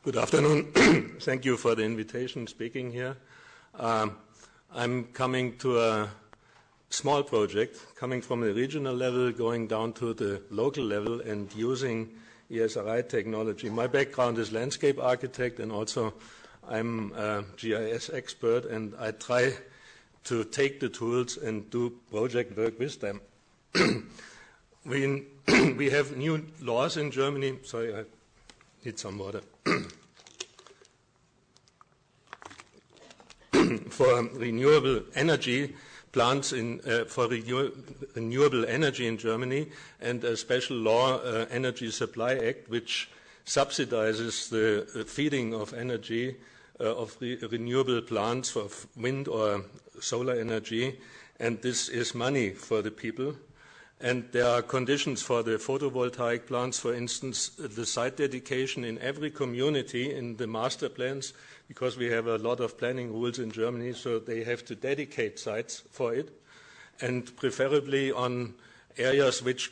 Good afternoon. Thank you for the invitation speaking here. I'm coming to a small project, coming from the regional level, going down to the local level and using ESRI technology. My background is landscape architect, and also I'm a GIS expert, and I try to take the tools and do project work with them. We have new laws in Germany. Sorry, I need some water. For renewable energy plants for renewable energy in Germany, and a special law, Energy Supply Act, which subsidizes the feeding of energy of renewable plants of wind or solar energy, and this is money for the people. And there are conditions for the photovoltaic plants, for instance, the site dedication in every community in the master plans, because we have a lot of planning rules in Germany, so they have to dedicate sites for it, and preferably on areas which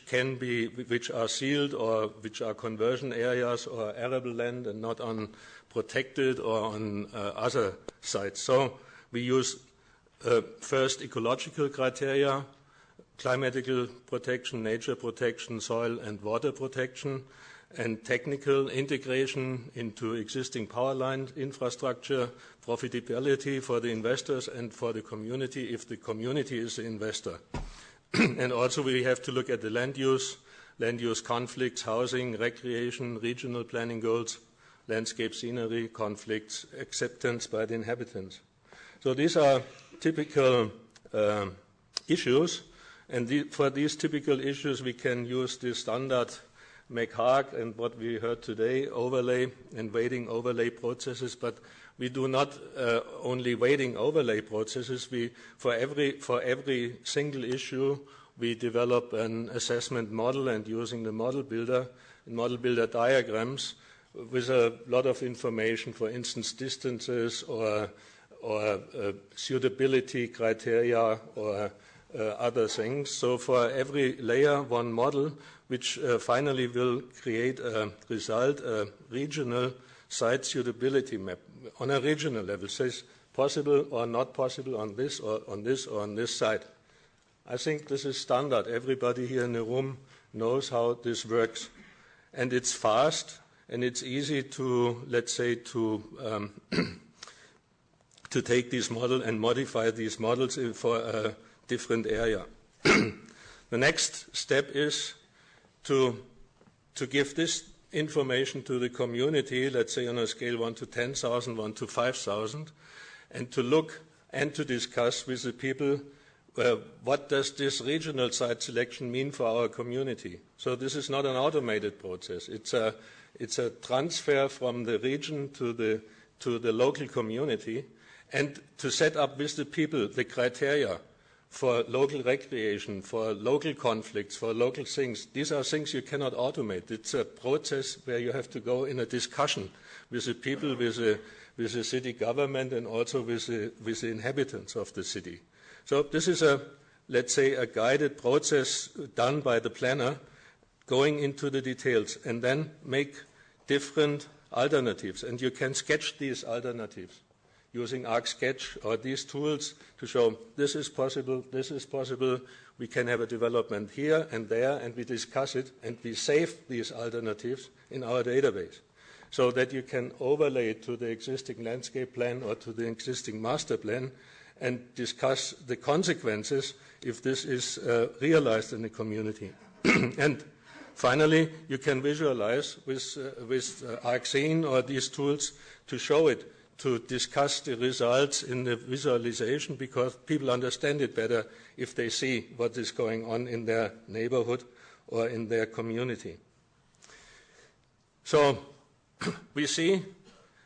are sealed or which are conversion areas or arable land, and not on protected or on other sites. So we use first ecological criteria, climatical protection, nature protection, soil and water protection, and technical integration into existing power line infrastructure, profitability for the investors and for the community if the community is the investor. And also we have to look at the land use conflicts, housing, recreation, regional planning goals, landscape scenery, conflicts, acceptance by the inhabitants. So these are typical issues. And for these typical issues, we can use the standard McHarg and what we heard today, overlay and weighting overlay processes. But we do not only weighting overlay processes. For every single issue, we develop an assessment model, and using the model builder diagrams with a lot of information, for instance, distances or suitability criteria or other things. So for every layer, one model, which finally will create a result, a regional site suitability map on a regional level. Says possible or not possible on this or on this or on this site. I think this is standard. Everybody here in the room knows how this works. And it's fast, and it's easy to, let's say, to take this model and modify these models for a different area. The next step is to give this information to the community, let's say on a scale 1 to 10,000, 1 to 5,000, and to look and to discuss with the people what does this regional site selection mean for our community. So this is not an automated process. It's a transfer from the region to the local community, and to set up with the people the criteria for local recreation, for local conflicts, for local things. These are things you cannot automate. It's a process where you have to go in a discussion with the people, with the city government, and also with the inhabitants of the city. So this is let's say, a guided process done by the planner, going into the details, and then make different alternatives. And you can sketch these alternatives using ArcSketch or these tools to show this is possible, we can have a development here and there, and we discuss it, and we save these alternatives in our database, so that you can overlay it to the existing landscape plan or to the existing master plan and discuss the consequences if this is realized in the community. And finally, you can visualize with ArcScene or these tools to show it, to discuss the results in the visualization, because people understand it better if they see what is going on in their neighborhood or in their community. So we see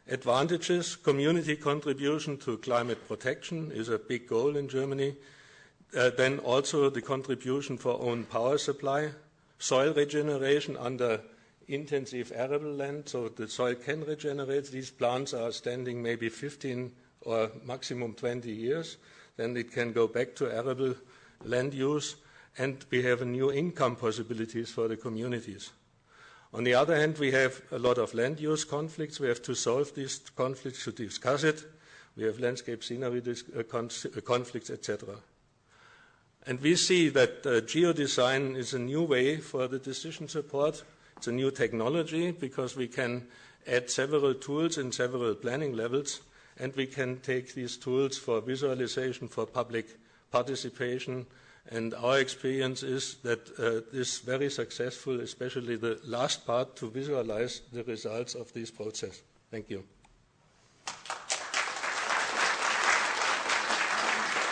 advantages. Community contribution to climate protection is a big goal in Germany. Then also the contribution for own power supply, soil regeneration under intensive arable land, so the soil can regenerate. These plants are standing maybe 15 or maximum 20 years. Then it can go back to arable land use, and we have new income possibilities for the communities. On the other hand, we have a lot of land use conflicts. We have to solve these conflicts, to discuss it. We have landscape scenery conflicts, etc. And we see that geodesign is a new way for the decision support. It's a new technology because we can add several tools in several planning levels, and we can take these tools for visualization, for public participation. And our experience is that this is very successful, especially the last part, to visualize the results of this process. Thank you.